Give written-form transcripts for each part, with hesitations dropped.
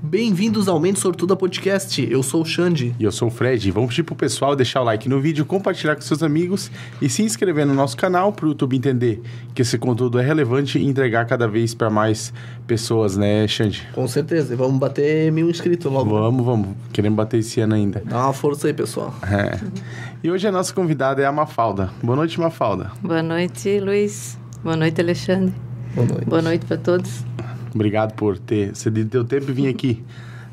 Bem-vindos ao Mente Sortuda Podcast. Eu sou o Xande. E eu sou o Fred. Vamos pedir pro pessoal deixar o like no vídeo, compartilhar com seus amigos e se inscrever no nosso canal para o YouTube entender que esse conteúdo é relevante e entregar cada vez para mais pessoas, né, Xande? Com certeza. E vamos bater 1000 inscritos logo. Vamos. Queremos bater esse ano ainda. Dá uma força aí, pessoal. É. E hoje a nossa convidada é a Mafalda. Boa noite, Mafalda. Boa noite, Luiz. Boa noite, Alexandre. Boa noite. Boa noite para todos. Obrigado por ter cedido teu tempo e vir aqui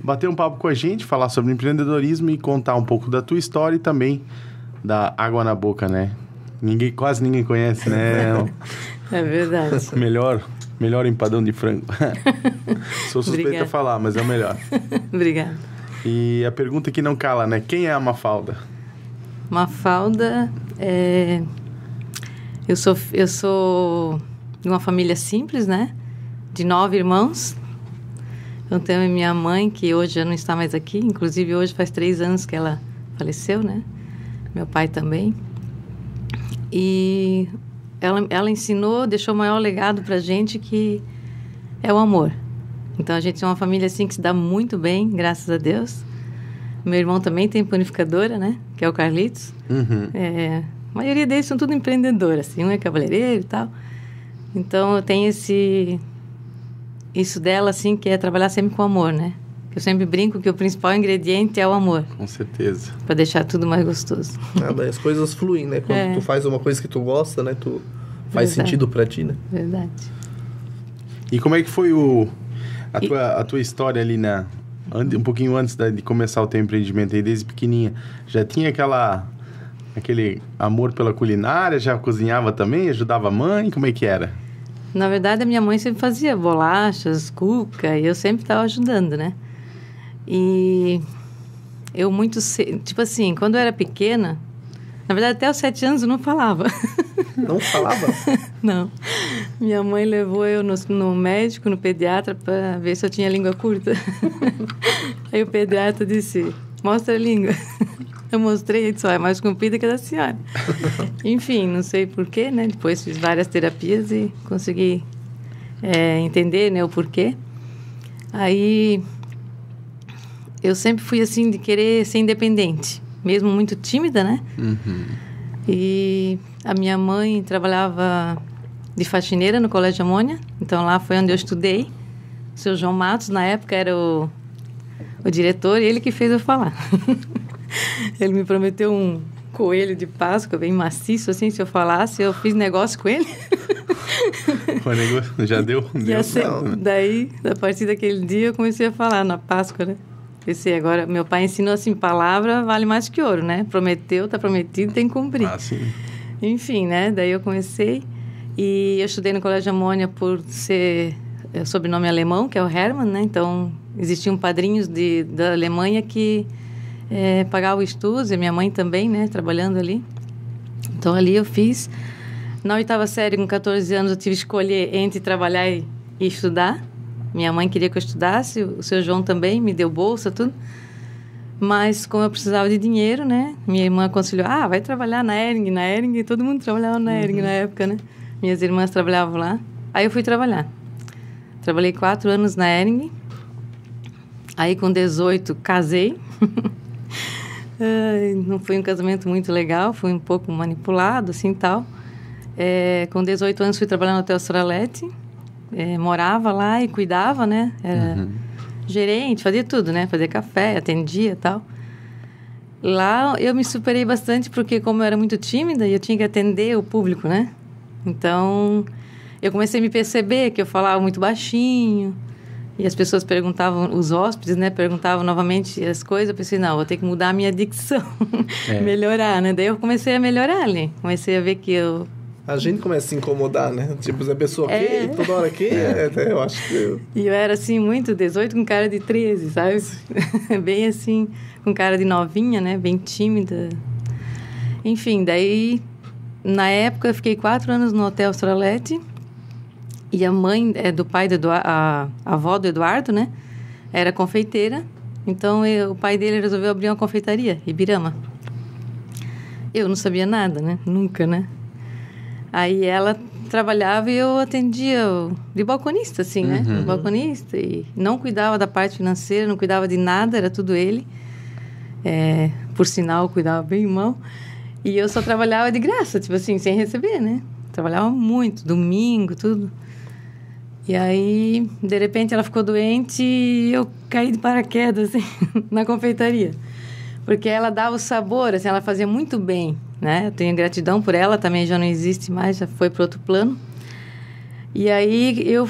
bater um papo com a gente, falar sobre empreendedorismo e contar um pouco da tua história e também da água na boca, né? Quase ninguém conhece, né? É verdade. melhor empadão de frango. Sou suspeita a falar, mas é o melhor. Obrigada. E a pergunta que não cala, né? Quem é a Mafalda? Mafalda é... Eu sou de uma família simples, né? De 9 irmãos. Eu tenho minha mãe, que hoje já não está mais aqui. Inclusive, hoje faz 3 anos que ela faleceu, né? Meu pai também. E ela ensinou, deixou o maior legado pra gente, que é o amor. Então, a gente é uma família, assim, que se dá muito bem, graças a Deus. Meu irmão também tem panificadora, né? Que é o Carlitos. Uhum. A maioria deles são tudo empreendedores, assim. Um é cabeleireiro e tal. Então, eu tenho isso dela, assim, que é trabalhar sempre com amor, né? Eu sempre brinco que o principal ingrediente é o amor. Com certeza. Para deixar tudo mais gostoso. Daí as coisas fluem, né? Quando tu faz uma coisa que tu gosta, né? Tu faz sentido pra ti, né? Verdade. E como é que foi a tua história ali um pouquinho antes de começar o teu empreendimento aí, desde pequenininha? Já tinha aquele amor pela culinária? Já cozinhava também? Ajudava a mãe? Como é que era? Na verdade, a minha mãe sempre fazia bolachas, cuca, e eu sempre estava ajudando, né? E eu tipo assim, quando eu era pequena, na verdade, até os 7 anos eu não falava. Não falava? Não. Minha mãe levou eu no médico, no pediatra, para ver se eu tinha língua curta. Aí o pediatra disse, mostra a língua. Eu mostrei, ele disse, é mais comprida que a da senhora. Enfim, não sei porquê, né? Depois fiz várias terapias e consegui entender, né, o porquê. Aí, eu sempre fui assim, de querer ser independente. Mesmo muito tímida, né? Uhum. E a minha mãe trabalhava de faxineira no Colégio Amônia. Então, lá foi onde eu estudei. O seu João Matos, na época, era o diretor e ele que fez eu falar. Ele me prometeu um coelho de Páscoa bem maciço, assim, se eu falasse, eu fiz negócio com ele. O negócio já deu? Daí, a partir daquele dia, eu comecei a falar na Páscoa, né? Pensei, agora, meu pai ensinou assim, palavra vale mais que ouro, né? Prometeu, tá prometido, tem que cumprir. Ah, sim. Enfim, né? Daí eu comecei e eu estudei no Colégio Amônia por ser sobrenome alemão, que é o Hermann, né? Então, existiam padrinhos da Alemanha que pagava estudos, e minha mãe também, né, trabalhando ali. Então, ali eu fiz. Na 8ª série, com 14 anos, eu tive que escolher entre trabalhar e estudar. Minha mãe queria que eu estudasse, o seu João também me deu bolsa, tudo. Mas, como eu precisava de dinheiro, né, minha irmã aconselhou, vai trabalhar na Hering, todo mundo trabalhava na Hering na época, né? Minhas irmãs trabalhavam lá. Aí eu fui trabalhar. Trabalhei 4 anos na Hering. Aí, com 18, casei. Não foi um casamento muito legal, foi um pouco manipulado, assim, tal. Com 18 anos fui trabalhar no Hotel Australete, morava lá e cuidava, né? Era gerente, fazia tudo, né? Fazia café, atendia e tal. Lá eu me superei bastante porque, como eu era muito tímida, eu tinha que atender o público, né? Então, eu comecei a me perceber que eu falava muito baixinho. E as pessoas perguntavam, os hóspedes, né, perguntavam novamente as coisas. Eu pensei, não, vou ter que mudar a minha dicção, melhorar, né? Daí eu comecei a melhorar, né? Comecei a ver que eu... A gente começa a se incomodar, né? Tipo, a pessoa aqui, toda hora aqui, eu acho que... E eu era, assim, muito 18 com cara de 13, sabe? Bem, assim, com cara de novinha, né? Bem tímida. Enfim, daí, na época, eu fiquei 4 anos no Hotel Australete. E a mãe do pai a avó do Eduardo, né? Era confeiteira. Então, o pai dele resolveu abrir uma confeitaria, Ibirama. Eu não sabia nada, né? Nunca, né? Aí ela trabalhava e eu atendia de balconista, assim, né? Balconista, e não cuidava da parte financeira, não cuidava de nada, era tudo ele. Por sinal, cuidava bem mal. E eu só trabalhava de graça, tipo assim, sem receber, né? Trabalhava muito, domingo, tudo. E aí, de repente, ela ficou doente e eu caí de paraquedas, assim, na confeitaria. Porque ela dava o sabor, assim, ela fazia muito bem, né? Eu tenho gratidão por ela, também já não existe mais, já foi para outro plano. E aí, eu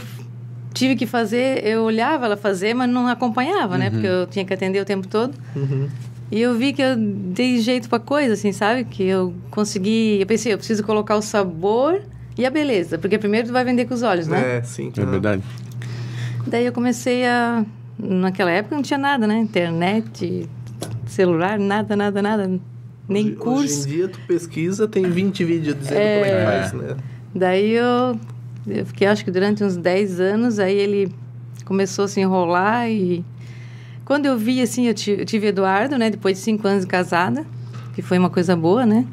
tive que fazer, eu olhava ela fazer, mas não acompanhava, né? Porque eu tinha que atender o tempo todo. E eu vi que eu dei jeito pra coisa, assim, sabe? Que eu consegui... Eu pensei, eu preciso colocar o sabor e a beleza. Porque primeiro tu vai vender com os olhos, né? Sim. É verdade. Daí eu comecei a... Naquela época não tinha nada, né? Internet, celular, nada. Nem curso. Hoje em dia tu pesquisa, tem 20 vídeos dizendo como é que faz, né? Daí eu fiquei, acho que durante uns 10 anos, aí ele começou a se enrolar e... Quando eu vi, assim, eu tive Eduardo, né? Depois de 5 anos de casada, que foi uma coisa boa, né?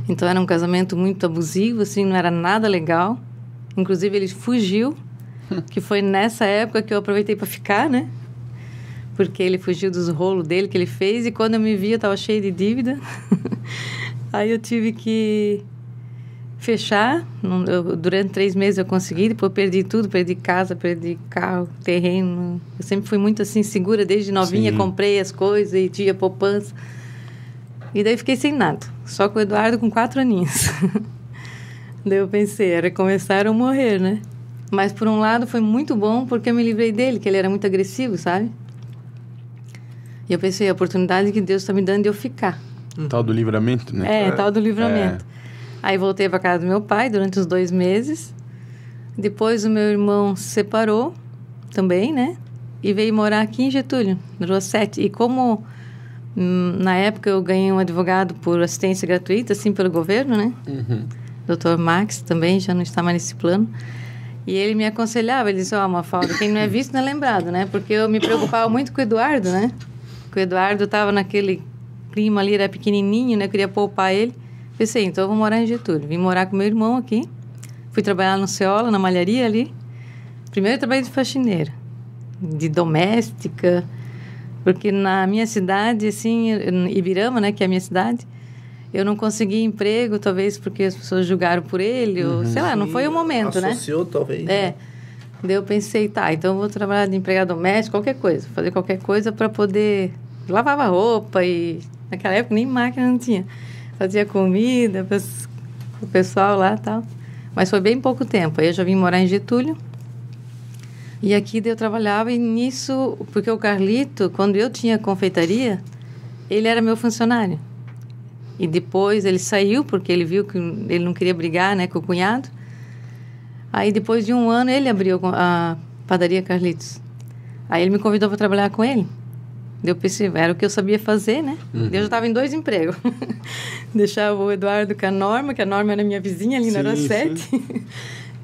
Então, era um casamento muito abusivo, assim, não era nada legal. Inclusive, ele fugiu, que foi nessa época que eu aproveitei para ficar, né? Porque ele fugiu dos rolos dele que ele fez e quando eu me vi, eu estava cheia de dívida. Aí eu tive que fechar. Durante 3 meses eu consegui, depois eu perdi tudo, perdi casa, perdi carro, terreno. Eu sempre fui muito assim, segura, desde novinha, comprei as coisas e tinha poupança. E daí fiquei sem nada, só com o Eduardo com 4 aninhos. Daí eu pensei, era começar ou morrer, né? Mas por um lado foi muito bom, porque eu me livrei dele, que ele era muito agressivo, sabe? E eu pensei, a oportunidade que Deus está me dando de eu ficar. Tal do livramento, né? Tal do livramento. Aí voltei para casa do meu pai durante uns 2 meses. Depois o meu irmão se separou também, né? E veio morar aqui em Getúlio, na Rua 7. E como na época eu ganhei um advogado por assistência gratuita, assim, pelo governo, né? Dr. Max também já não está mais nesse plano. E ele me aconselhava, ele disse, Mafalda, quem não é visto não é lembrado, né? Porque eu me preocupava muito com o Eduardo, né? Porque o Eduardo estava naquele clima ali, era pequenininho, né? Eu queria poupar ele. Pensei, então eu vou morar em Getúlio. Vim morar com meu irmão aqui. Fui trabalhar no Ceola, na malharia ali. Primeiro eu trabalhei de faxineira, de doméstica. Porque na minha cidade, assim, Ibirama, né? Que é a minha cidade, eu não consegui emprego, talvez porque as pessoas julgaram por ele. Ou, sei lá, não foi o momento, associou, né? Talvez. Daí eu pensei, então eu vou trabalhar de empregada doméstica, qualquer coisa. Fazer qualquer coisa para poder... Lavava roupa e... Naquela época nem máquina não tinha. Fazia comida para o pessoal lá e tal. Mas foi bem pouco tempo. Aí eu já vim morar em Getúlio. E aqui eu trabalhava e nisso... Porque o Carlito, quando eu tinha confeitaria, ele era meu funcionário. E depois ele saiu porque ele viu que ele não queria brigar, né, com o cunhado. Aí depois de 1 ano ele abriu a padaria Carlitos. Aí ele me convidou para trabalhar com ele. Eu pensei, era o que eu sabia fazer, né? Eu já estava em 2 empregos. Deixava o Eduardo com a Norma, que a Norma era minha vizinha ali na Rua 7.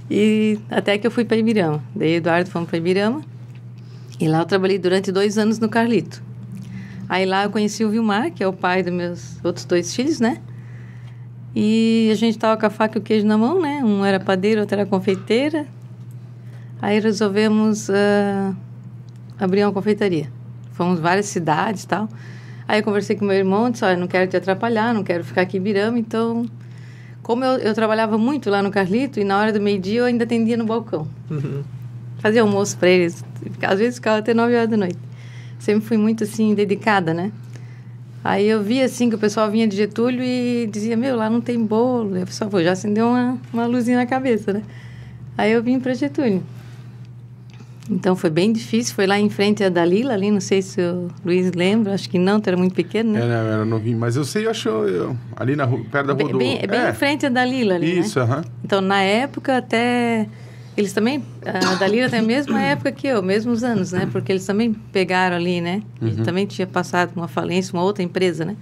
E até que eu fui para Ibirama. Daí Eduardo fomos para Ibirama. E lá eu trabalhei durante 2 anos no Carlito. Aí lá eu conheci o Vilmar, que é o pai dos meus outros 2 filhos, né? E a gente estava com a faca e o queijo na mão, né? Um era padeiro, outro era confeiteira. Aí resolvemos abrir uma confeitaria. Fomos várias cidades e tal. Aí eu conversei com meu irmão, disse, olha, não quero te atrapalhar, não quero ficar aqui em Ibirama, então... Como eu trabalhava muito lá no Carlito, e na hora do meio-dia eu ainda atendia no balcão. Fazia almoço para eles. Às vezes ficava até 9 horas da noite. Sempre fui muito, assim, dedicada, né? Aí eu via, assim, que o pessoal vinha de Getúlio e dizia, lá não tem bolo. E a pessoa, já acendeu uma luzinha na cabeça, né? Aí eu vim para Getúlio. Então, foi bem difícil. Foi lá em frente a Dalila, ali, não sei se o Luiz lembra, acho que não, tu era muito pequeno, né? Era novinho, mas eu sei, ali na rua, perto da rua do... Bem em frente a Dalila ali, isso, né? Então, na época, até... Eles também... A Dalila tem a mesma época que eu, mesmos anos, né? Porque eles também pegaram ali, né? E também tinha passado uma falência, uma outra empresa, né?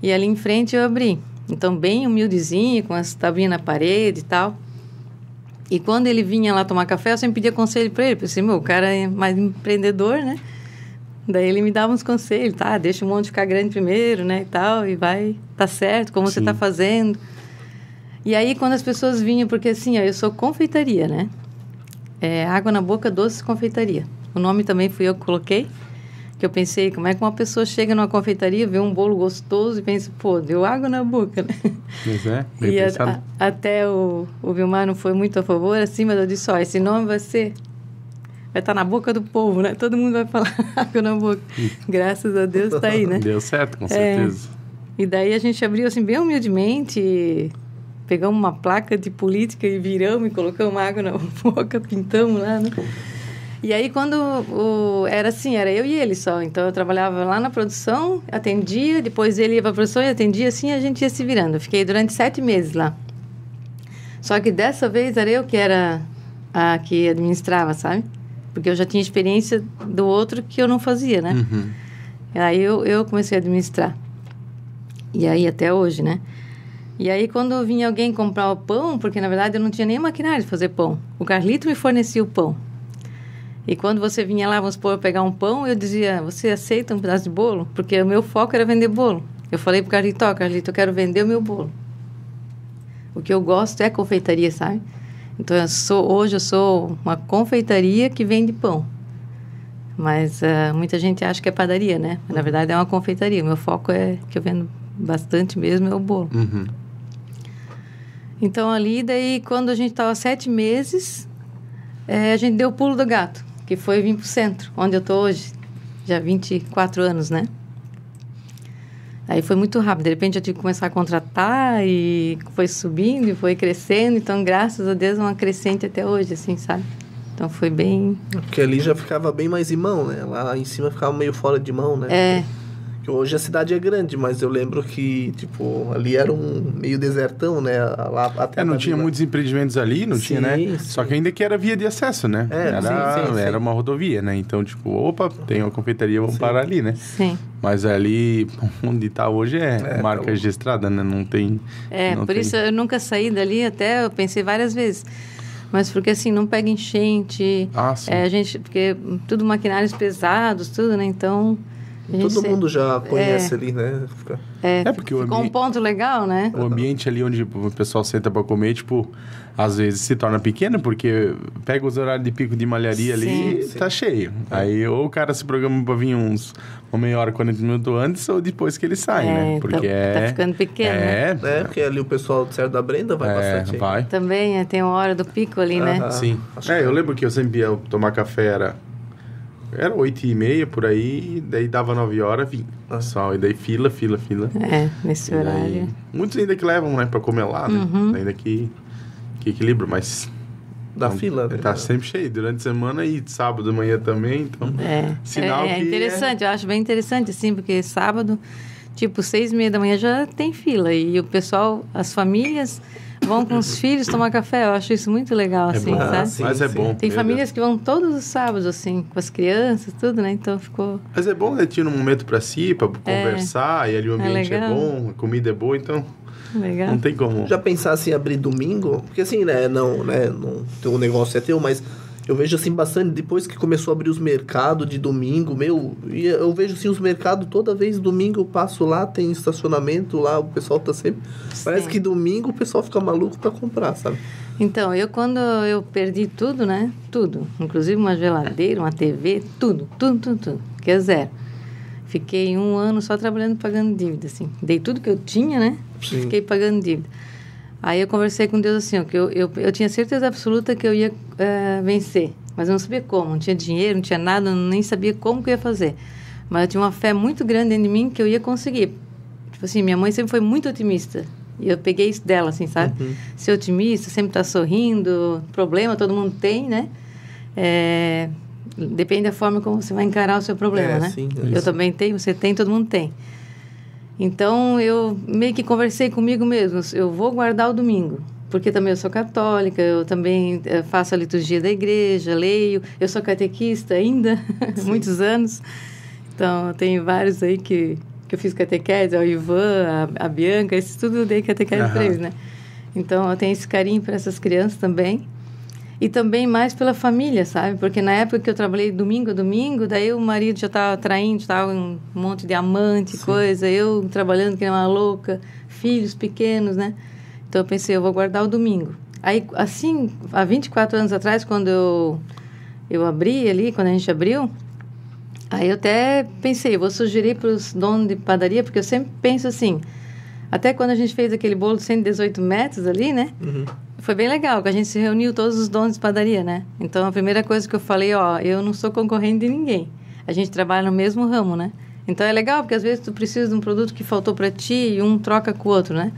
E ali em frente eu abri. Então, bem humildezinho, com as tabelinhas na parede e tal. E quando ele vinha lá tomar café, eu sempre pedia conselho para ele. Pensei, o cara é mais empreendedor, né? Daí ele me dava uns conselhos, tá? Deixa o monte ficar grande primeiro, né? E tal, e vai, tá certo, como você tá fazendo. E aí, quando as pessoas vinham, porque assim, ó, eu sou confeitaria, né? Água na Boca Doce Confeitaria. O nome também fui eu que coloquei, que eu pensei, como é que uma pessoa chega numa confeitaria, vê um bolo gostoso e pensa, pô, deu água na boca, né? Mas bem pensado. Até o Vilmar não foi muito a favor, assim, mas eu disse, ó, esse nome vai estar na boca do povo, né? Todo mundo vai falar água na boca. Graças a Deus está aí, né? Deu certo, com certeza. E daí a gente abriu, assim, bem humildemente, pegamos uma placa de política e viramos e colocamos água na boca, pintamos lá, né? E aí, quando era assim, era eu e ele só. Então, eu trabalhava lá na produção, atendia, depois ele ia para a produção e atendia, assim, a gente ia se virando. Eu fiquei durante 7 meses lá. Só que dessa vez era eu que era a que administrava, sabe? Porque eu já tinha experiência do outro que eu não fazia, né? Uhum. Aí eu comecei a administrar. E aí, até hoje, né? E aí, quando vinha alguém comprar o pão, porque, na verdade, eu não tinha nem maquinário de fazer pão. O Carlito me fornecia o pão. E quando você vinha lá, vamos supor, pegar um pão, eu dizia, você aceita um pedaço de bolo? Porque o meu foco era vender bolo. Eu falei pro Carlito, Carlito, eu quero vender o meu bolo. O que eu gosto é confeitaria, sabe? Então, hoje eu sou uma confeitaria que vende pão. Mas muita gente acha que é padaria, né? Mas, na verdade, é uma confeitaria. O meu foco que eu vendo bastante mesmo, é o bolo. Uhum. Então, ali, daí, quando a gente estava 7 meses, a gente deu o pulo do gato, que foi vir para o centro, onde eu estou hoje, já há 24 anos, né? Aí foi muito rápido, de repente eu tive que começar a contratar e foi subindo e foi crescendo, então graças a Deus é uma crescente até hoje, assim, sabe? Então foi bem... Porque ali já ficava bem mais em mão, né? Lá em cima ficava meio fora de mão, né? Que hoje a cidade é grande, mas eu lembro que, tipo, ali era um meio desertão, né? Lá, até não tinha muitos empreendimentos ali, não tinha, né? Sim. Só que ainda que era via de acesso, né? Era uma rodovia, né? Então, tipo, opa, tem uma confeitaria, vamos parar ali, né? Sim. Mas ali, onde está hoje marca registrada, né? Não tem... Não tem... isso eu nunca saí dali, até eu pensei várias vezes. Mas porque, assim, não pega enchente. Sim. Porque tudo maquinários pesados, tudo, né? Então... Todo mundo já conhece ali, né? Porque ficou um ponto legal, né? O ambiente ali onde o pessoal senta para comer, tipo, às vezes se torna pequeno, porque pega os horários de pico de malharia ali e tá cheio. Aí ou o cara se programa para vir uma meia hora, 40 minutos antes, ou depois que ele sai, né? Porque tá ficando pequeno, né? Porque ali o pessoal do Cerro da Brenda vai bastante. Vai. Também tem uma hora do pico ali, né? Sim. Eu lembro que eu sempre ia tomar café, era 8h30, por aí, daí dava 9 horas, vinha. E daí fila. Nesse horário. Muitos ainda que levam, né, pra comer lá, né? Ainda que equilibra, mas... Da fila, né? Tá sempre cheio, durante a semana e sábado de manhã também, então... Sinal que interessante, eu acho bem interessante, assim, porque sábado, tipo, 6h30 da manhã já tem fila. E o pessoal, as famílias... vão com os filhos tomar café, eu acho isso muito legal, assim, sabe? Mas é bom. Tem famílias que vão todos os sábados, assim, com as crianças, tudo, né? Então ficou... Mas é bom, né? Tinha um momento pra si, pra conversar, e ali o ambiente é bom, a comida é boa, então... Legal. Não tem como... Já pensasse em abrir domingo? Porque assim, né? Não, o negócio é teu, mas... Eu vejo, assim, bastante, depois que começou a abrir os mercados de domingo, eu vejo, assim, os mercados, toda vez domingo eu passo lá, tem estacionamento lá, o pessoal tá sempre... Parece que domingo o pessoal fica maluco pra comprar, sabe? Então, quando eu perdi tudo, né? Tudo. Inclusive uma geladeira, uma TV, tudo. Que é zero. Fiquei 1 ano só trabalhando, pagando dívida, assim. Dei tudo que eu tinha, né? Sim. Fiquei pagando dívida. Aí eu conversei com Deus assim, que eu tinha certeza absoluta que eu ia vencer, mas eu não sabia como, não tinha dinheiro, não tinha nada, nem sabia como que eu ia fazer. Mas eu tinha uma fé muito grande dentro de mim que eu ia conseguir. Tipo assim, minha mãe sempre foi muito otimista, e eu peguei isso dela, assim, sabe? Ser otimista, sempre estar sorrindo, problema todo mundo tem, né? Depende da forma como você vai encarar o seu problema, né? Sim, eu também tenho, você tem, todo mundo tem. Então, eu meio que conversei comigo mesmo. Eu vou guardar o domingo, porque também eu sou católica, eu também faço a liturgia da igreja, leio. Eu sou catequista ainda, muitos anos. Então, tem vários aí que eu fiz catequese, o Ivan, a Bianca, isso tudo eu dei catequese para eles, né? Então, eu tenho esse carinho para essas crianças também. E também mais pela família, sabe? Porque na época que eu trabalhei domingo a domingo, daí o marido já estava traindo, estava um monte de amante, coisa. Eu trabalhando que nem uma louca, filhos pequenos, né? Então eu pensei, eu vou guardar o domingo. Aí, assim, há 24 anos atrás, quando eu abri ali, quando a gente abriu, aí eu até pensei, vou sugerir para os donos de padaria, porque eu sempre penso assim, até quando a gente fez aquele bolo de 118 metros ali, né? Foi bem legal, que a gente se reuniu todos os donos de padaria, né? Então, a primeira coisa que eu falei, eu não sou concorrente de ninguém. A gente trabalha no mesmo ramo, né? Então, é legal, porque às vezes tu precisa de um produto que faltou para ti e um troca com o outro, né?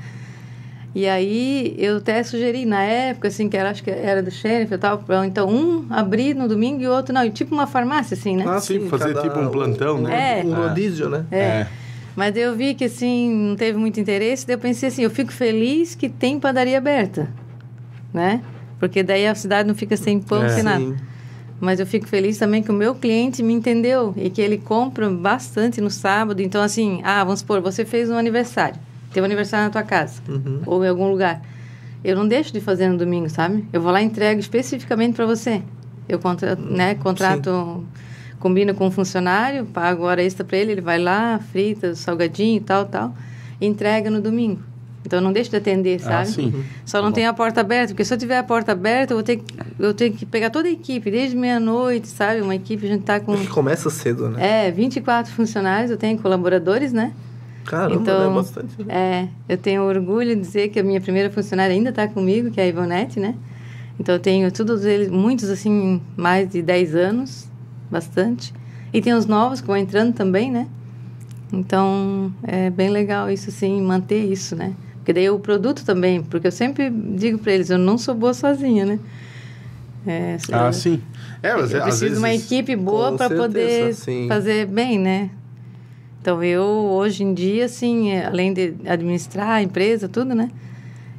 E aí, eu até sugeri, na época, assim, acho que era do xerife e tal, então, um abrir no domingo e o outro não. Tipo uma farmácia, assim, né? Sim, fazer tipo um plantão, né? Um rodízio, né? Mas eu vi que, assim, não teve muito interesse, daí eu pensei assim, eu fico feliz que tem padaria aberta, né? Porque daí a cidade não fica sem pão, sem nada. Mas eu fico feliz também que o meu cliente me entendeu e que ele compra bastante no sábado. Então, assim, vamos supor, você fez um aniversário. Teve um aniversário na tua casa ou em algum lugar. Eu não deixo de fazer no domingo, sabe? Eu vou lá e entrego especificamente para você. Eu contrato, combino com um funcionário, pago hora extra para ele, ele vai lá, frita, salgadinho e tal, e entrega no domingo. Então, eu não deixo de atender, sabe? Só não tenho a porta aberta, porque se eu tiver a porta aberta, eu tenho que pegar toda a equipe, desde meia-noite, sabe? Uma equipe, a gente tá com... Porque começa cedo, né? 24 funcionários, eu tenho colaboradores, né? Caramba, então, é bastante. Né? Eu tenho orgulho de dizer que a minha primeira funcionária ainda está comigo, que é a Ivonete, né? Então, eu tenho todos eles, muitos, assim, mais de 10 anos, bastante. E tem os novos que vão entrando também, né? Então, é bem legal isso, assim, manter isso, né? Porque daí o produto também, porque eu sempre digo para eles, eu não sou boa sozinha, né? Sim. Mas eu preciso de uma equipe boa para poder fazer bem, né? Então, eu, hoje em dia, assim, além de administrar a empresa, tudo, né?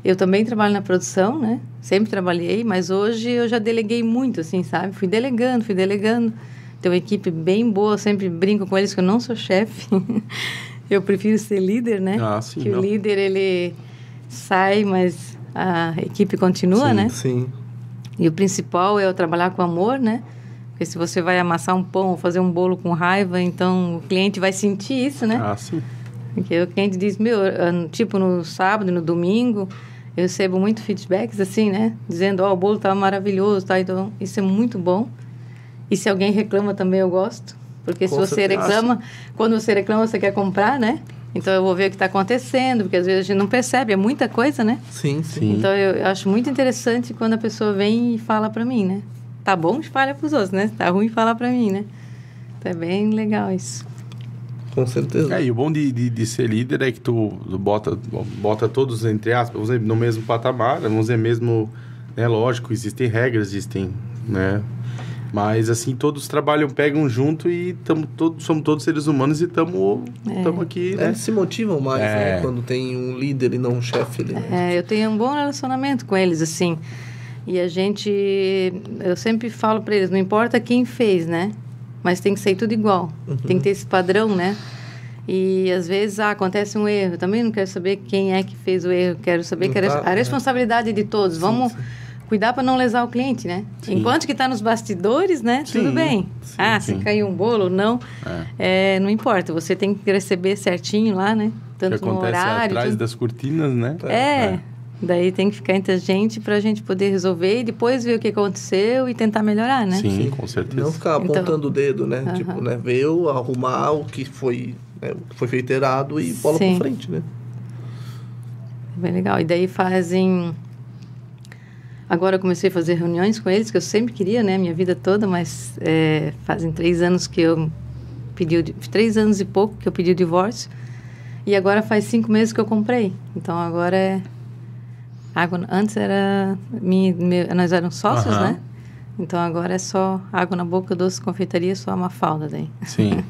Eu também trabalho na produção, né? Sempre trabalhei, mas hoje eu já deleguei muito, assim, sabe? Fui delegando. Tenho uma equipe bem boa, sempre brinco com eles que eu não sou chefe. Eu prefiro ser líder, né? Que o líder, ele sai, mas a equipe continua, né? Sim. E o principal é eu trabalhar com amor, né? Porque se você vai amassar um pão ou fazer um bolo com raiva, então o cliente vai sentir isso, né? Sim. Porque o cliente diz, tipo no sábado, no domingo, eu recebo muito feedbacks assim, né? Dizendo, o bolo tá maravilhoso, tá? Então, isso é muito bom. E se alguém reclama também, eu gosto. Porque se você reclama, quando você reclama, você quer comprar, né? Então, eu vou ver o que está acontecendo, porque às vezes a gente não percebe, é muita coisa, né? Sim. Então, eu acho muito interessante quando a pessoa vem e fala para mim, né? Tá bom, espalha para os outros, né? Tá ruim, fala para mim, né? Então, é bem legal isso. Com certeza. E o bom de ser líder é que tu bota todos, entre aspas, vamos dizer, no mesmo patamar, vamos dizer mesmo, né? Lógico, existem regras, né? Mas, assim, todos pegam junto e somos todos seres humanos e estamos aqui, né? Eles se motivam mais, né? Quando tem um líder e não um chefe ali. Eu tenho um bom relacionamento com eles, assim. E eu sempre falo para eles, não importa quem fez, né? Mas tem que ser tudo igual. Tem que ter esse padrão, né? E, às vezes, acontece um erro. Eu também não quero saber quem é que fez o erro. Quero saber que a responsabilidade de todos. Vamos... Cuidar para não lesar o cliente, né? Enquanto que está nos bastidores, né? Tudo bem. Se caiu um bolo, não. Não importa. Você tem que receber certinho lá, né? Tanto no horário... atrás das cortinas, né? Daí tem que ficar entre a gente para a gente poder resolver e depois ver o que aconteceu e tentar melhorar, né? Sim, com certeza. Não ficar apontando o dedo, né? Tipo, né? Ver, arrumar o que foi feito errado e bola para frente, né? Bem legal. E daí fazem... Agora eu comecei a fazer reuniões com eles, que eu sempre queria, né? Minha vida toda, mas fazem 3 anos que eu 3 anos e pouco que eu pedi o divórcio. E agora faz 5 meses que eu comprei. Então, agora é... Antes era... nós éramos sócios, né? Então, agora é só água na boca, doce, confeitaria, só a Mafalda daí. Sim.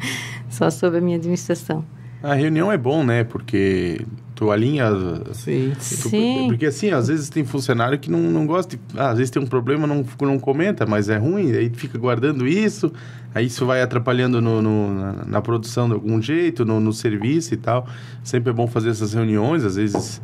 Só sob a minha administração. A reunião é bom, né? Porque... Tu alinha... Sim. Porque, assim, às vezes tem funcionário que não gosta de... às vezes tem um problema, não comenta, mas é ruim. Aí fica guardando isso. Aí isso vai atrapalhando na produção de algum jeito, no serviço e tal. Sempre é bom fazer essas reuniões. Às vezes,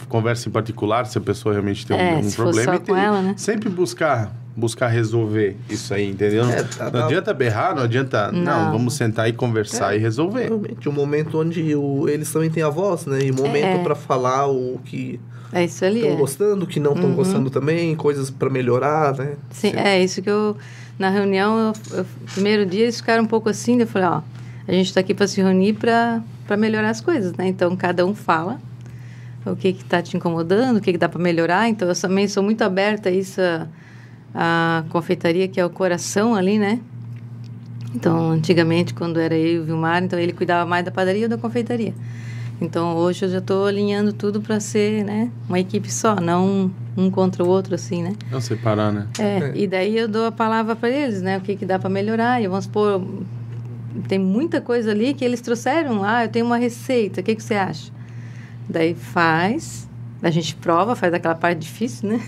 conversa em particular, se a pessoa realmente tem um problema. Só com ela, né? Sempre buscar buscar resolver isso aí, entendeu? Não adianta berrar, não adianta... Não, vamos sentar e conversar e resolver. Realmente, um momento onde eles também têm a voz, né? E um momento para falar o que isso ali estão gostando, o que não estão gostando também, coisas para melhorar, né? Sim, é isso que eu... Na reunião, primeiro dia, eles ficaram um pouco assim, eu falei, ó, a gente está aqui para se reunir para melhorar as coisas, né? Então, cada um fala o que está te incomodando, o que dá para melhorar. Então, eu também sou muito aberta a isso, a confeitaria, que é o coração ali, né? Então, antigamente, quando era eu e o Vilmar, então ele cuidava mais da padaria ou da confeitaria. Então, hoje eu já estou alinhando tudo para ser, né, uma equipe só, não um contra o outro, assim, né? Não separar, né? E daí eu dou a palavra para eles, né? O que dá para melhorar. E vamos supor, tem muita coisa ali que eles trouxeram. Eu tenho uma receita, o que você acha? Daí faz, a gente prova, faz aquela parte difícil, né?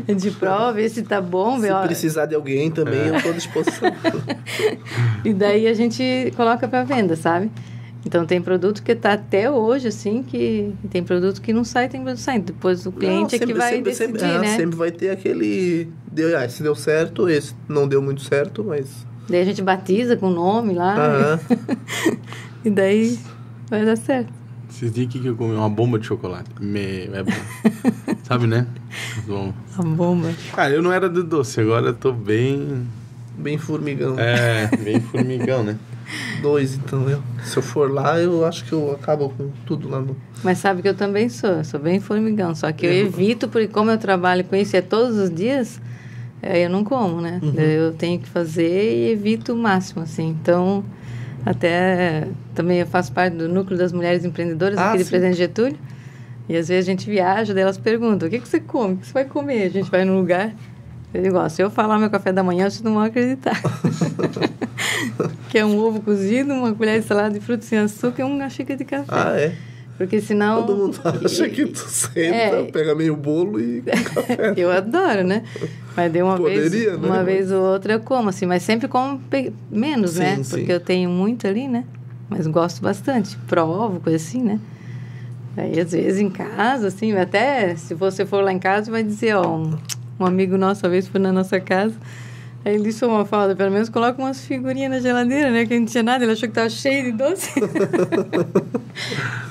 A gente prova, vê se tá bom. Se precisar de alguém também, eu estou à disposição. E daí a gente coloca para venda, sabe? Então, tem produto que está até hoje, assim, que tem produto que não sai, tem produto que sai. Depois o cliente é que vai decidir, né? Sempre vai ter aquele... se deu certo, esse não deu muito certo, mas... Daí a gente batiza com o nome lá. E daí vai dar certo. Esses dias que eu comi uma bomba de chocolate. É bom. Sabe, né? Bom. A bomba. Cara, eu não era de doce, agora eu tô bem... Bem formigão. Bem formigão, né? 2, então, se eu for lá, eu acho que eu acabo com tudo lá no... Mas sabe que eu também sou bem formigão, só que eu evito, porque como eu trabalho com isso todos os dias, eu não como, né? Eu tenho que fazer e evito o máximo, assim. Então, até também eu faço parte do núcleo das mulheres empreendedoras aqui de Presidente Getúlio, e às vezes a gente viaja, daí elas perguntam, o que você come? O que você vai comer? A gente vai num lugar... Eu digo, se eu falar meu café da manhã, vocês não vão acreditar. Que é um ovo cozido, uma colher de salada de frutos sem açúcar e uma xícara de café. Porque senão... Todo mundo acha que tu senta, pega meio bolo e café. Eu adoro, né? Mas de uma Poderia, vez ou outra eu como, assim. Mas sempre como menos, né? Porque eu tenho muito ali, né? Mas gosto bastante. Provo, coisa assim, né? Aí, às vezes, em casa, assim, até se você for lá em casa, vai dizer, um amigo nosso, uma vez, foi na nossa casa, aí ele disse uma falda, pelo menos coloca umas figurinhas na geladeira, né? Que não tinha nada, ele achou que estava cheio de doce.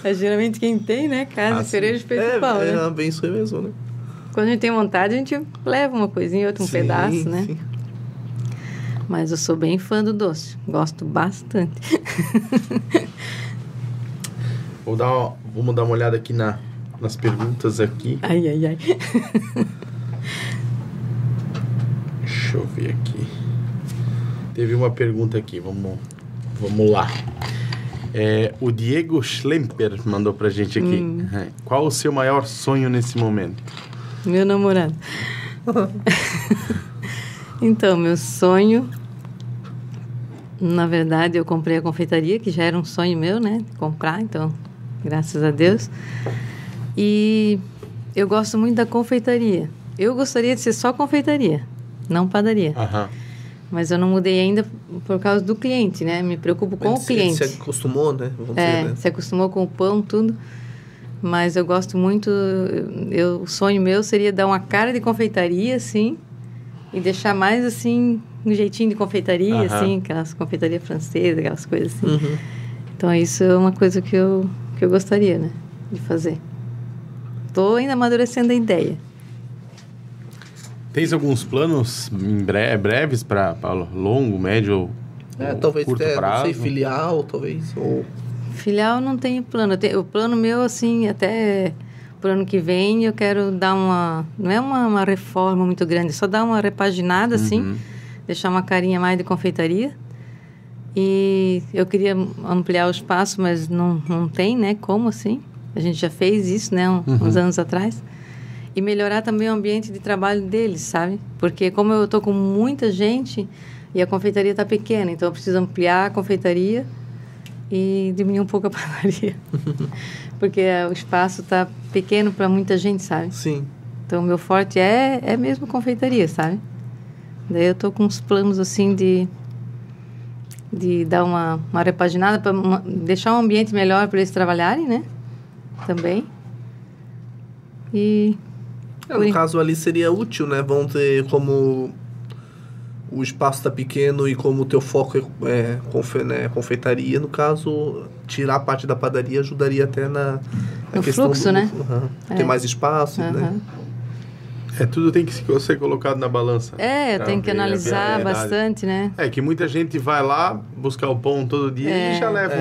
Mas, geralmente quem tem, né? Casa, cereja, peito pau, né? É bem isso aí mesmo, né? Quando a gente tem vontade, a gente leva uma coisinha, outra, um pedaço, né? Sim. Mas eu sou bem fã do doce, gosto bastante. Vamos dar uma olhada aqui nas perguntas aqui. Ai. Deixa eu ver aqui. Teve uma pergunta aqui, vamos lá. O Diego Schlemper mandou pra gente aqui. Qual o seu maior sonho nesse momento? Meu namorado. Então, meu sonho... Na verdade, eu comprei a confeitaria, que já era um sonho meu, né? Comprar, então, graças a Deus. E eu gosto muito da confeitaria. Eu gostaria de ser só confeitaria, não padaria. Mas eu não mudei ainda por causa do cliente, né? Me preocupo com o cliente. Se acostumou, né? Vamos dizer, né? Se acostumou com o pão, tudo. Mas eu gosto muito... o sonho meu seria dar uma cara de confeitaria, assim, e deixar mais, assim, um jeitinho de confeitaria, assim, aquelas confeitarias francesas, aquelas coisas assim. Então, isso é uma coisa que eu gostaria, né? De fazer. Estou ainda amadurecendo a ideia. Tens alguns planos breves para longo, médio ou talvez curto prazo? Não sei, filial, talvez, ou... Filial não tenho plano. O plano meu, assim, até pro ano que vem, eu quero dar uma... Não é uma reforma muito grande, só dar uma repaginada, assim, deixar uma carinha mais de confeitaria. E eu queria ampliar o espaço, mas não tem, né? Como, assim? A gente já fez isso, né? Uns anos atrás. E melhorar também o ambiente de trabalho deles, sabe? Porque como eu estou com muita gente e a confeitaria está pequena, então eu preciso ampliar a confeitaria e diminuir um pouco a padaria. Porque o espaço está pequeno para muita gente, sabe? Sim. Então, o meu forte é mesmo confeitaria, sabe? Daí eu estou com uns planos, assim, de dar uma repaginada para deixar um ambiente melhor para eles trabalharem, né? Também. E No caso ali seria útil, né? Vamos ter como o espaço está pequeno e como o teu foco é confeitaria, no caso, tirar a parte da padaria ajudaria até na no questão fluxo, né? Ter mais espaço, né? Tudo tem que ser colocado na balança. Tem que analisar bastante, né? Que muita gente vai lá buscar o pão todo dia e já leva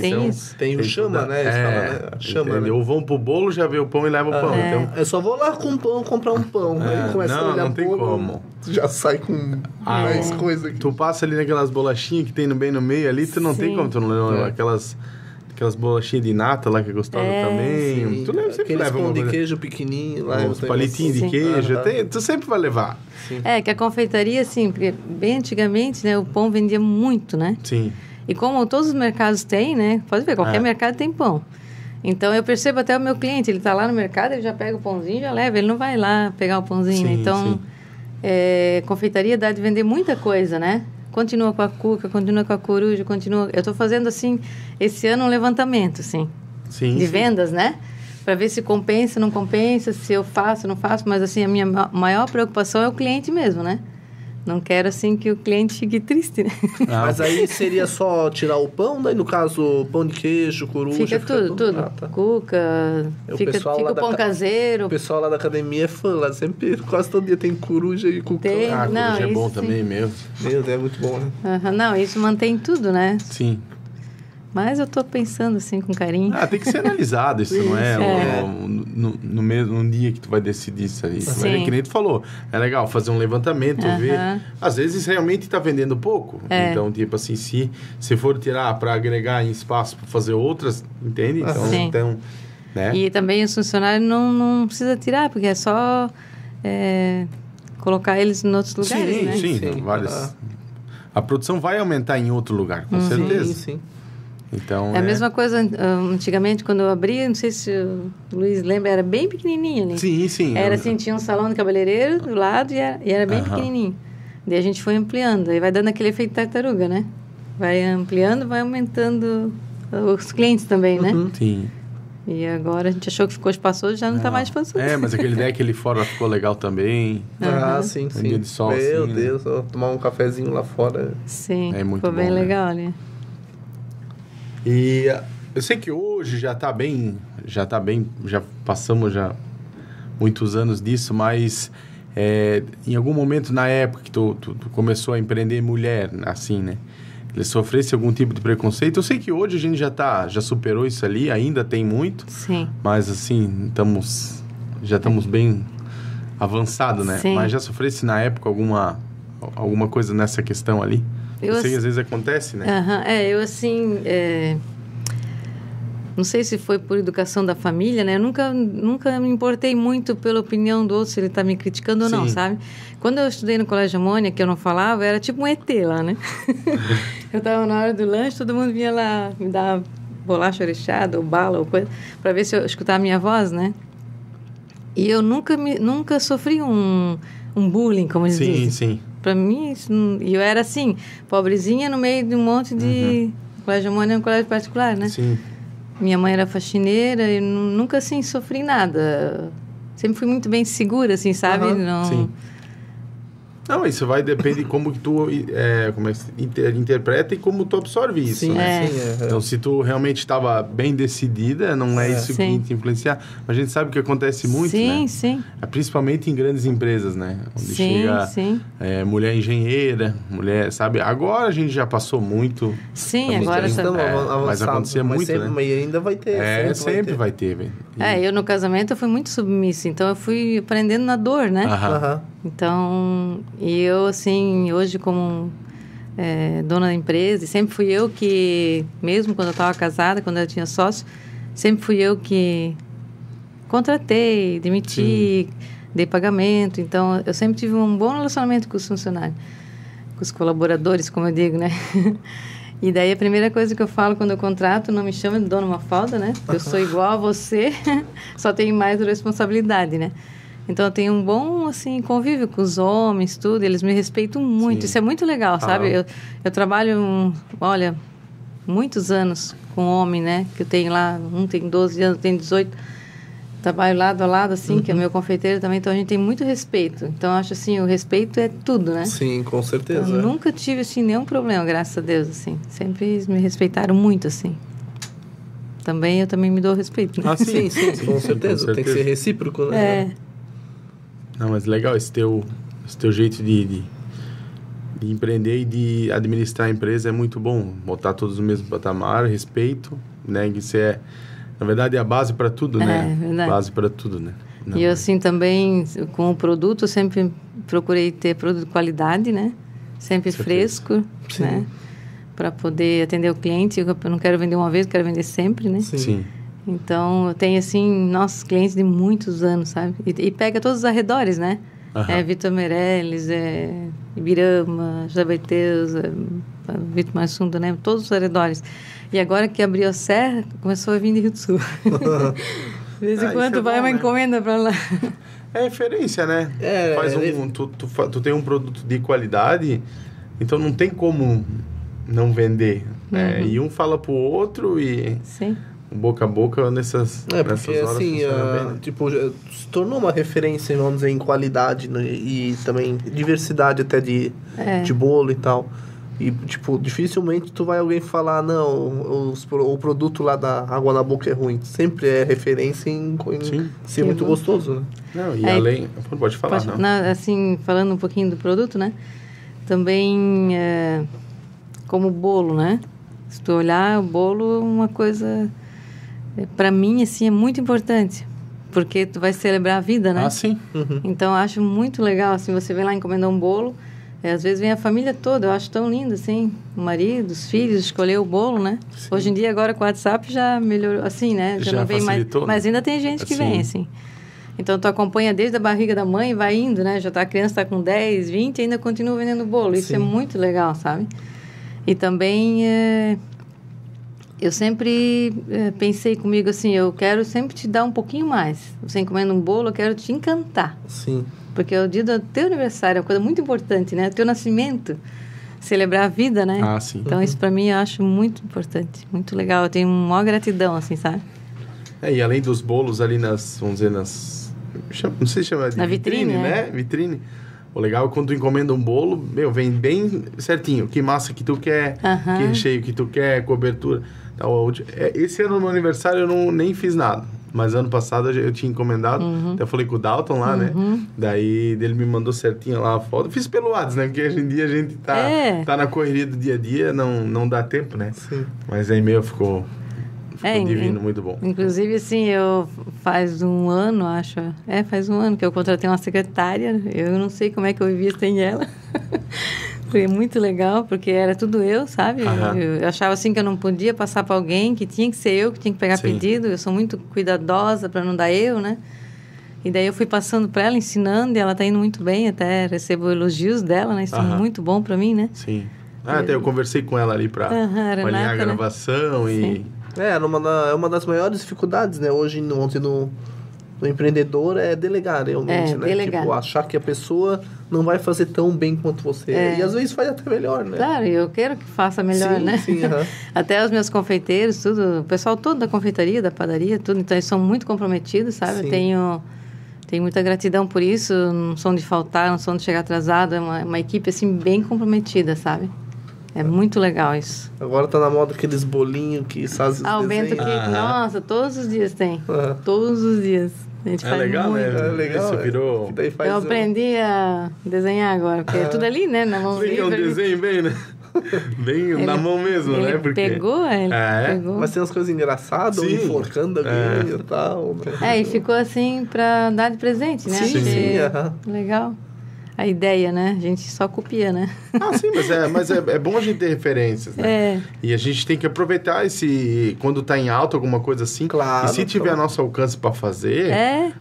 tem então, isso. Tem o chama, né? Chama, né? Ou vão pro bolo, já vê o pão e leva o pão. Então... Eu só vou lá com pão, comprar um pão. Aí começa a olhar não tem como. Já sai com mais coisa aqui. Tu passa ali naquelas bolachinhas que tem bem no meio ali, tu não tem como tu não levar aquelas bolachinhas de nata lá que é gostosa também. Sim. Tu sempre aqueles leva pão de queijo pequenininho lá. Os palitinhos de queijo. Tu sempre vai levar. Sim. Que a confeitaria, assim, porque bem antigamente, né, o pão vendia muito, né? Sim. E como todos os mercados têm, né? Pode ver, qualquer mercado tem pão. Então, eu percebo até o meu cliente, ele está lá no mercado, ele já pega o pãozinho e já leva. Ele não vai lá pegar o pãozinho. Sim, então, confeitaria dá de vender muita coisa, né? Continua com a cuca, continua com a coruja, continua... Eu estou fazendo, assim, esse ano um levantamento, assim, de vendas, né? Para ver se compensa, não compensa, se eu faço, não faço. Mas, assim, a minha maior preocupação é o cliente mesmo, né? Não quero, assim, que o cliente fique triste, né? Mas aí seria só tirar o pão, daí no caso, pão de queijo, coruja... Fica tudo. Cuca, fica o pão caseiro. O pessoal lá da academia é fã, lá sempre, quase todo dia tem coruja e cuca. Coruja é bom sim. também mesmo. Meu Deus, é muito bom, né? Não, isso mantém tudo, né? Sim. Mas eu tô pensando assim com carinho. Tem que ser analisado, isso não é no mesmo dia que tu vai decidir isso aí. Sim. Que nem tu falou, é legal fazer um levantamento, ver. Às vezes realmente tá vendendo pouco. Então, tipo assim, se for tirar para agregar em espaço para fazer outras, entende? Então, né? E também os funcionários não precisa tirar, porque é só colocar eles em outros lugares, né? Sim. Várias. A produção vai aumentar em outro lugar, com certeza. Sim. Então, é a mesma coisa, antigamente, quando eu abri, não sei se o Luiz lembra, era bem pequenininho ali. Sim. Era assim, tinha um salão de cabeleireiro do lado e era bem pequenininho. Daí a gente foi ampliando, aí vai dando aquele efeito tartaruga, né? Vai ampliando, vai aumentando os clientes também, né? Sim. E agora a gente achou que ficou espaçoso, já não está mais espaçoso. Mas aquele deck ali fora ficou legal também. Sim. Um dia de sol, Meu assim, Deus, né? Tomar um cafezinho lá fora. Sim, é muito ficou bem bom, legal ali. Né? E eu sei que hoje já passamos muitos anos disso, mas em algum momento na época que tu começou a empreender mulher, assim, né? Ele sofresse algum tipo de preconceito. Eu sei que hoje a gente já superou isso ali, ainda tem muito. Sim. Mas assim, já estamos bem avançados, né? Sim. Mas já sofresse na época alguma coisa nessa questão ali? Eu sei que às vezes acontece, né? Eu assim... Não sei se foi por educação da família, né? Eu nunca me importei muito pela opinião do outro, se ele está me criticando ou não, sabe? Quando eu estudei no Colégio Amônia, que eu não falava, era tipo um ET lá, né? Eu estava na hora do lanche, todo mundo vinha lá me dar bolacha orechada ou bala ou coisa, para ver se eu escutava a minha voz, né? E eu nunca sofri um bullying, como eles dizem. Sim. Para mim, eu era assim, pobrezinha no meio de um monte de... Colégio Amônia é um colégio particular, né? Sim. Minha mãe era faxineira e nunca, assim, sofri nada. Sempre fui muito bem segura, assim, sabe? Sim. Não, isso depende de como que tu interpreta e como tu absorve isso, sim, né? Sim. Então, se tu realmente estava bem decidida, não é isso que te influenciar. Mas a gente sabe que acontece muito, né? Sim. Principalmente em grandes empresas, né? Onde chega mulher engenheira, mulher, sabe? Agora a gente já passou muito. Sim, agora mas acontecia muito, né? Mas ainda vai ter. Sempre vai ter, velho. Eu no casamento eu fui muito submissa, então eu fui aprendendo na dor, né? Então, e eu, assim, hoje como dona da empresa, sempre fui eu que, mesmo quando eu estava casada, quando eu tinha sócio, sempre fui eu que contratei, demiti, dei pagamento. Então, eu sempre tive um bom relacionamento com os funcionários, com os colaboradores, como eu digo, né? E daí a primeira coisa que eu falo quando eu contrato, não me chama de Dona Mafalda, né? Eu sou igual a você, só tenho mais responsabilidade, né? Então, eu tenho um bom, assim, convívio com os homens, tudo. Eles me respeitam muito. Isso é muito legal, sabe? Eu trabalho, muitos anos com homem, né? Que eu tenho lá, um tem 12 anos, tem 18. trabalho lado a lado, assim, que é meu confeiteiro também, então a gente tem muito respeito. Então, eu acho assim, o respeito é tudo, né? Sim, com certeza. Eu nunca tive, assim, nenhum problema, graças a Deus, assim. Sempre me respeitaram muito, assim. Eu também me dou respeito, né? Ah, sim, com certeza. Tem que ser recíproco, né? É. Não, mas legal esse teu jeito de empreender e de administrar a empresa é muito bom. Botar todos no mesmo patamar, respeito, né? Isso é, na verdade, é a base para tudo, né? É verdade. Base para tudo, né? Não, E eu, assim, também, com o produto, eu sempre procurei ter produto de qualidade, né? Sempre fresco, né? Para poder atender o cliente. Eu não quero vender uma vez, eu quero vender sempre, né? Sim. Então, eu tenho, assim, nossos clientes de muitos anos, sabe? E pega todos os arredores, né? Vitor Meirelles, Ibirama, Jabaiteus, Vitor Massundo, né? Todos os arredores. E agora que abriu a serra, começou a vir de Rio do Sul. De vez em quando vai uma encomenda para lá. É referência, né? Tu tem um produto de qualidade, então não tem como não vender. Né? E um fala pro outro e... Sim. Boca a boca nessas porque horas assim, bem, né? tipo, se tornou uma referência, vamos dizer, em qualidade, né? E também diversidade até de bolo e tal. E, tipo, dificilmente tu vai alguém falar, não, o produto lá da Água na Boca é ruim. Sempre é referência em ser muito gostoso, né? Não, e além... Pode falar, não. Assim, falando um pouquinho do produto, né? Também, como bolo, né? Se tu olhar, o bolo é uma coisa... Para mim, assim, é muito importante. Porque tu vai celebrar a vida, né? Ah, sim. Então, eu acho muito legal, assim, você vem lá encomendar um bolo... às vezes vem a família toda, eu acho tão lindo, assim, o marido, os filhos, escolher o bolo, né? Sim. Hoje em dia, agora com o WhatsApp já melhorou, assim, né? Já não vem mais, mas ainda tem gente que vem, assim. Então, tu acompanha desde a barriga da mãe e vai indo, né? Já tá, a criança está com 10, 20 e ainda continua vendendo bolo. Isso é muito legal, sabe? E também, eu sempre pensei comigo assim, eu quero sempre te dar um pouquinho mais. Você encomenda um bolo, eu quero te encantar. Sim. Porque é o dia do teu aniversário, é uma coisa muito importante, né? O teu nascimento, celebrar a vida, né? Ah, sim. Então, isso para mim eu acho muito importante, muito legal. Eu tenho uma maior gratidão, assim, sabe? E além dos bolos ali vamos dizer, não sei se chama de vitrine, né? Vitrine. O legal é quando tu encomenda um bolo, vem bem certinho. Que massa que tu quer, que recheio que tu quer, cobertura. Então, esse ano no meu aniversário eu nem fiz nada. Mas ano passado eu tinha encomendado, até falei com o Dalton lá, né? Daí ele me mandou certinho lá a foto. Eu fiz pelo WhatsApp, né? Porque hoje em dia a gente tá na correria do dia a dia, não dá tempo, né? Sim. Mas aí ficou divino, muito bom. Inclusive, assim, faz um ano, acho, faz um ano que eu contratei uma secretária. Eu não sei como é que eu vivia sem ela. Foi muito legal, porque era tudo eu, sabe? Eu achava assim que eu não podia passar para alguém, que tinha que ser eu, que tinha que pegar pedido. Eu sou muito cuidadosa para não dar erro, né? E daí eu fui passando para ela, ensinando, e ela tá indo muito bem, até recebo elogios dela, né? Isso é muito bom para mim, né? Sim. Até eu conversei com ela ali para alinhar a gravação, né? E... É uma das maiores dificuldades, né? Hoje no empreendedor é delegar, realmente, né? Delegar. Tipo, achar que a pessoa não vai fazer tão bem quanto você. E às vezes faz até melhor, né? Claro, eu quero que faça melhor, né? Sim, Até os meus confeiteiros, tudo, o pessoal todo da confeitaria, da padaria, tudo, então eles são muito comprometidos, sabe? Eu tenho muita gratidão por isso, não são de faltar, não são de chegar atrasado, é uma equipe, assim, bem comprometida, sabe? É muito legal isso. Agora tá na moda aqueles bolinhos que fazem os o Bento que, nossa, todos os dias tem. Todos os dias. A gente faz legal, muito. né? É legal. Isso virou... Eu aprendi a desenhar agora, porque é tudo ali, né? Na mão livre. É um desenho bem, né? Bem na mão mesmo, né? Porque... pegou. Mas tem umas coisas engraçadas, enforcando alguém e tal. Né? E ficou assim pra dar de presente, né? Sim. Legal. A ideia, né? A gente só copia, né? Ah, sim, mas é bom a gente ter referências, né? E a gente tem que aproveitar quando tá em alta, alguma coisa assim. Claro. E se tiver a nosso alcance para fazer,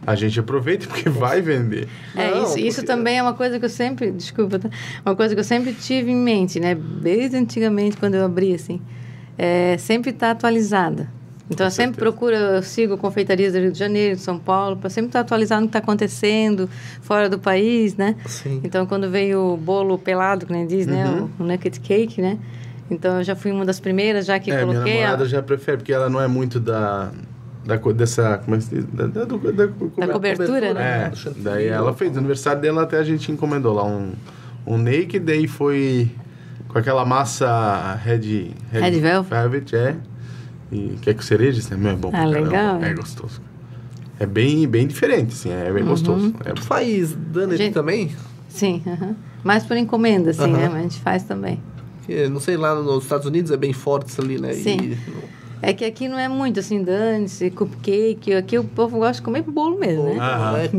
a gente aproveita, porque vai vender. Isso também é uma coisa que eu sempre... Desculpa, tá? Uma coisa que eu sempre tive em mente, né? Desde antigamente, quando eu abri, assim. Sempre estar atualizada. Então, eu sempre eu sigo confeitarias do Rio de Janeiro, de São Paulo, para sempre estar atualizado no que está acontecendo fora do país, né? Sim. Então, quando veio o bolo pelado, que nem diz, né? O nugget cake, né? Então, eu já fui uma das primeiras, já que coloquei... Minha namorada já prefere, porque ela não é muito dessa... Como é que se diz? Da cobertura, né? Daí ela fez. No aniversário dela até a gente encomendou lá um naked, daí foi com aquela massa Red Velvet, e que é com cerejas, né? É bom. Legal. É gostoso. É bem diferente, assim, é bem gostoso. Tu faz donut também? Sim, mais por encomenda, assim, né? Mas a gente faz também. Não sei, lá nos Estados Unidos é bem forte isso ali, né? Sim. É que aqui não é muito assim, dane-se, cupcake. Aqui o povo gosta de comer bolo mesmo, né?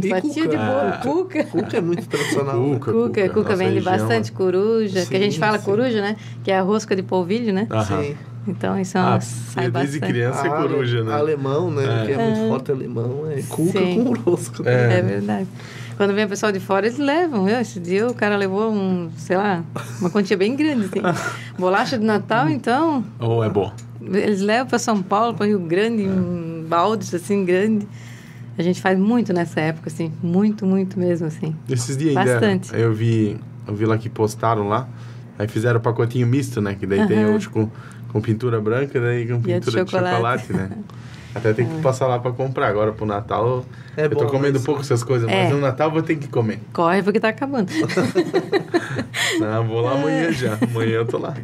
Fatia de bolo, cuca. Cuca é muito tradicional. Cuca vende bastante, coruja, sim, que a gente fala coruja, né? Que é a rosca de polvilho, né? Sim. Então, isso sai bastante. Desde criança é coruja, né? Alemão, né? Que é muito forte alemão. É cuca com rosca. É verdade. Quando vem o pessoal de fora, eles levam. Esse dia o cara levou uma quantia bem grande, assim. Bolacha de Natal, então... É bom. Eles levam para São Paulo, para Rio Grande, em baldes, assim, grande. A gente faz muito nessa época, assim. Muito, muito mesmo, assim. Esses dias bastante. Ainda eu vi lá que postaram lá. Aí fizeram o pacotinho misto, né? Que daí tem hoje com pintura branca, daí com pintura de chocolate, né? Até tem que passar lá para comprar. Agora pro Natal, eu tô comendo pouco essas coisas, mas no Natal eu vou ter que comer. Corre porque tá acabando. Não, vou lá amanhã já. Amanhã eu tô lá.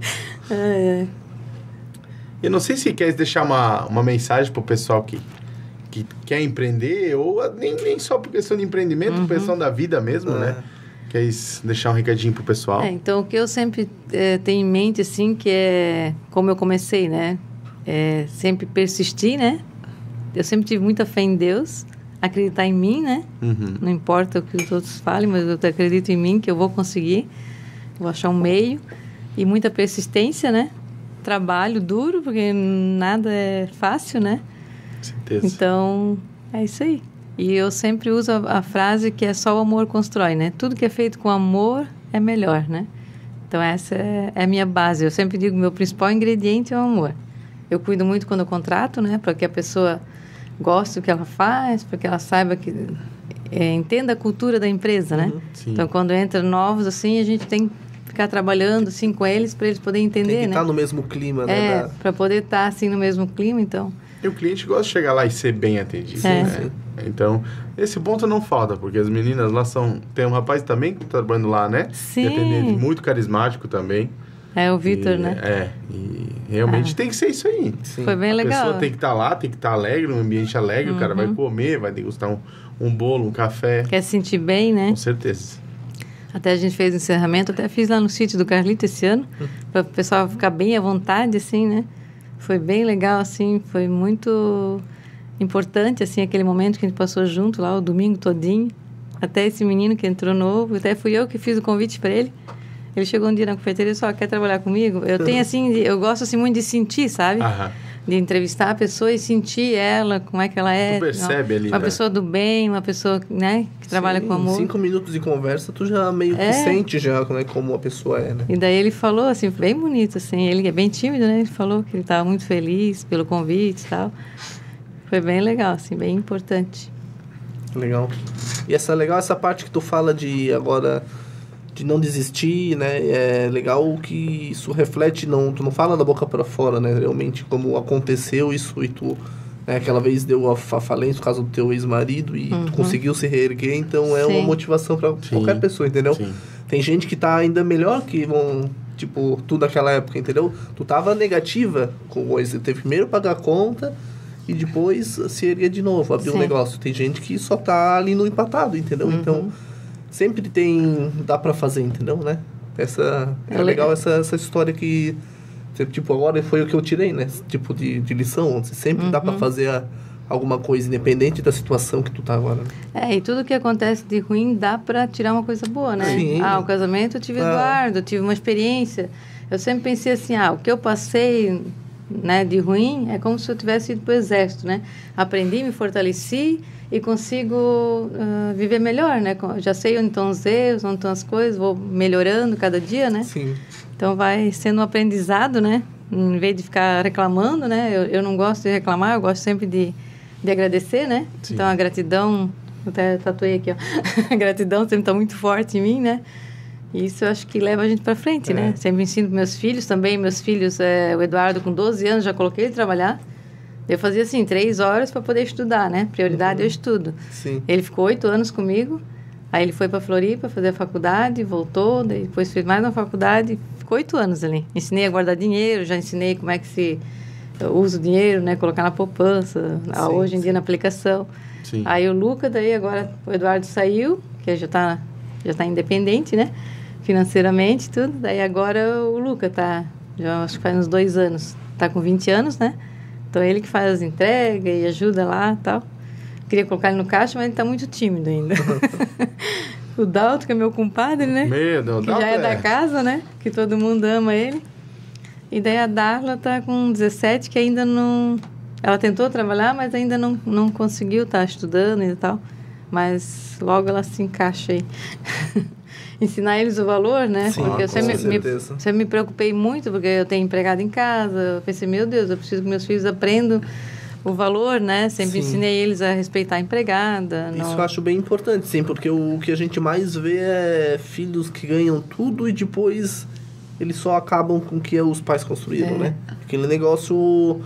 Eu não sei se quer deixar uma mensagem pro pessoal que quer empreender, ou nem só por questão de empreendimento, por questão da vida mesmo, né? Quer deixar um recadinho pro pessoal? Então, o que eu sempre tenho em mente, assim, que é como eu comecei, né? Sempre persistir, né? Eu sempre tive muita fé em Deus, acreditar em mim, né? Não importa o que os outros falem, mas eu acredito em mim que eu vou conseguir, vou achar um meio, e muita persistência, né? Trabalho duro, porque nada é fácil, né? Certeza. Então, é isso aí. E eu sempre uso a frase que é só o amor constrói, né? Tudo que é feito com amor é melhor, né? Então, essa é a minha base. Eu sempre digo que meu principal ingrediente é o amor. Eu cuido muito quando eu contrato, né? Para que a pessoa goste do que ela faz, para que ela saiba que... entenda a cultura da empresa, né? Então, quando entra novos, assim, a gente tem que ficar trabalhando, assim, com eles, para eles poderem entender, né? Tem que estar no mesmo clima, né? Para poder estar, assim, no mesmo clima, então... E o cliente gosta de chegar lá e ser bem atendido, né? Sim. Então, esse ponto não falta, porque as meninas lá tem um rapaz também que está trabalhando lá, né? Sim. E atendente muito carismático também. É o Vitor, né? E realmente tem que ser isso aí. Sim. Foi bem legal. A pessoa tem que estar lá, tem que estar alegre, um ambiente alegre, o cara vai comer, vai degustar um bolo, um café. Quer se sentir bem, né? Com certeza. Até a gente fez o encerramento, até fiz lá no sítio do Carlito esse ano, para o pessoal ficar bem à vontade, assim, né? Foi bem legal, assim, foi muito importante, assim, aquele momento que a gente passou junto lá, o domingo todinho. Até esse menino que entrou novo, até fui eu que fiz o convite para ele. Ele chegou um dia na confeiteria e disse, quer trabalhar comigo? Eu tenho, assim, eu gosto, assim, muito de sentir, sabe? De entrevistar a pessoa e sentir ela, como é que ela é. Tu percebe ali, uma pessoa do bem, uma pessoa, né, que trabalha com amor. 5 minutos de conversa, tu já meio que sente já, né, como a pessoa é, né? E daí ele falou, assim, bem bonito, assim, ele é bem tímido, né? Ele falou que ele estava muito feliz pelo convite e tal. Foi bem legal, assim, bem importante. Legal. E essa parte que tu fala de agora... de não desistir, né? É legal que isso reflete, tu não fala da boca para fora, né? Realmente, como aconteceu isso e tu, né? Aquela vez deu a falência por causa do teu ex-marido e tu conseguiu se reerguer, então é uma motivação para qualquer pessoa, entendeu? Sim. Tem gente que tá ainda melhor que vão, tipo, tu daquela época, entendeu? Tu tava negativa com coisa, teve primeiro pagar a conta e depois se erguer de novo, abrir um negócio. Tem gente que só tá ali no empatado, entendeu? Então... sempre dá pra fazer, entendeu, né? É legal essa história que, tipo, agora foi o que eu tirei, né? Tipo de lição, sempre dá pra fazer alguma coisa, independente da situação que tu tá agora. E tudo que acontece de ruim dá pra tirar uma coisa boa, né? Sim. O casamento eu tive Eduardo, eu tive uma experiência. Eu sempre pensei assim, o que eu passei, né, de ruim é como se eu tivesse ido pro exército, né? Aprendi, me fortaleci e consigo viver melhor, né? Já sei onde estão os erros, onde estão as coisas, vou melhorando cada dia, né? Sim. Então vai sendo um aprendizado, né? Em vez de ficar reclamando, né? Eu não gosto de reclamar, eu gosto sempre de agradecer, né? Sim. Então a gratidão, eu até tatuei aqui, ó. A gratidão sempre está muito forte em mim, né? E isso eu acho que leva a gente para frente, né? Sempre ensino para meus filhos também. Meus filhos, o Eduardo com 12 anos, já coloquei ele trabalhar. Eu fazia assim, 3 horas para poder estudar, né? Prioridade eu estudo. Sim. Ele ficou 8 anos comigo, aí ele foi para Floripa fazer a faculdade, voltou, daí depois fez mais uma faculdade, ficou 8 anos ali. Ensinei a guardar dinheiro, já ensinei como é que se usa o dinheiro, né? Colocar na poupança, hoje em dia na aplicação. Sim. Aí o Luca, daí agora o Eduardo saiu, que já tá independente, né? Financeiramente, tudo. Daí agora o Luca tá, já acho que faz uns 2 anos, tá com 20 anos, né? Então ele que faz as entregas e ajuda lá e tal. Queria colocar ele no caixa, mas ele tá muito tímido ainda. O Dalton, que é meu compadre, né? Meu Deus, que já é da casa, né? Que todo mundo ama ele. E daí a Darla tá com 17, que ainda não... Ela tentou trabalhar, mas ainda não conseguiu, tá estudando e tal. Mas logo ela se encaixa aí. Ensinar eles o valor, né? Sim, porque eu certeza. sempre me preocupei muito, porque eu tenho empregado em casa. Eu pensei, meu Deus, eu preciso que meus filhos aprendam o valor, né? Sempre Sim. ensinei eles a respeitar a empregada. Isso eu acho bem importante, sim, porque o que a gente mais vê é filhos que ganham tudo e depois eles só acabam com o que os pais construíram, né? Aquele negócio...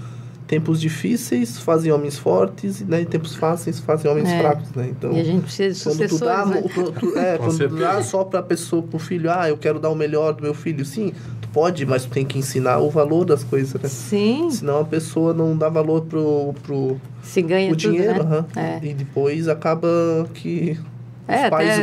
Tempos difíceis fazem homens fortes, né? E tempos fáceis fazem homens fracos, né? Então, e a gente precisa de sucessores, né? Quando tu dá só pra pessoa, pro filho, eu quero dar o melhor do meu filho, sim, tu pode, mas tu tem que ensinar o valor das coisas, né? Sim. Senão a pessoa não dá valor pro se ganha o tudo, dinheiro, né? E depois acaba que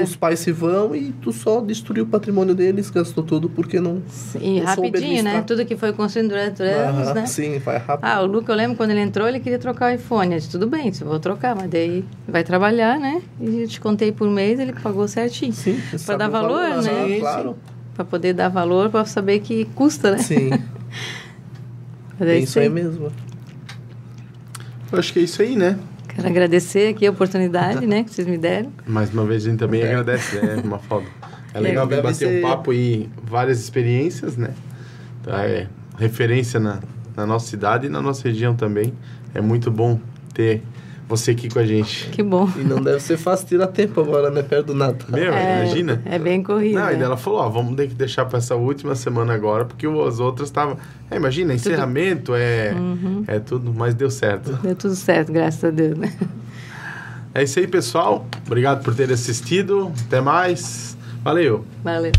os pais se vão e tu só destruiu o patrimônio deles, gastou tudo porque não... E rapidinho, né? Tudo que foi construído durante anos, né? Sim, vai rápido. O Luca, eu lembro quando ele entrou, ele queria trocar o iPhone. Eu disse, tudo bem, eu vou trocar, mas daí vai trabalhar, né? E eu te contei por mês, ele pagou certinho. Sim. Para dar valor, né? Sim, claro. Para poder dar valor, para saber que custa, né? Sim. É isso aí mesmo. Eu acho que é isso aí, né? Quero agradecer aqui a oportunidade, né, que vocês me deram. Mais uma vez a gente também agradece, né, Mafalda? É legal vir bater um papo e várias experiências, né? Tá, referência na nossa cidade e na nossa região também. É muito bom ter você aqui com a gente. Que bom. E não deve ser fácil tirar tempo agora, né? Perto do Natal. Imagina. É bem corrido. Não, e ela falou, vamos ter que deixar para essa última semana agora, porque as outras estavam... imagina, encerramento é tudo, mas deu certo. Deu tudo certo, graças a Deus, né? É isso aí, pessoal. Obrigado por ter assistido. Até mais. Valeu. Valeu.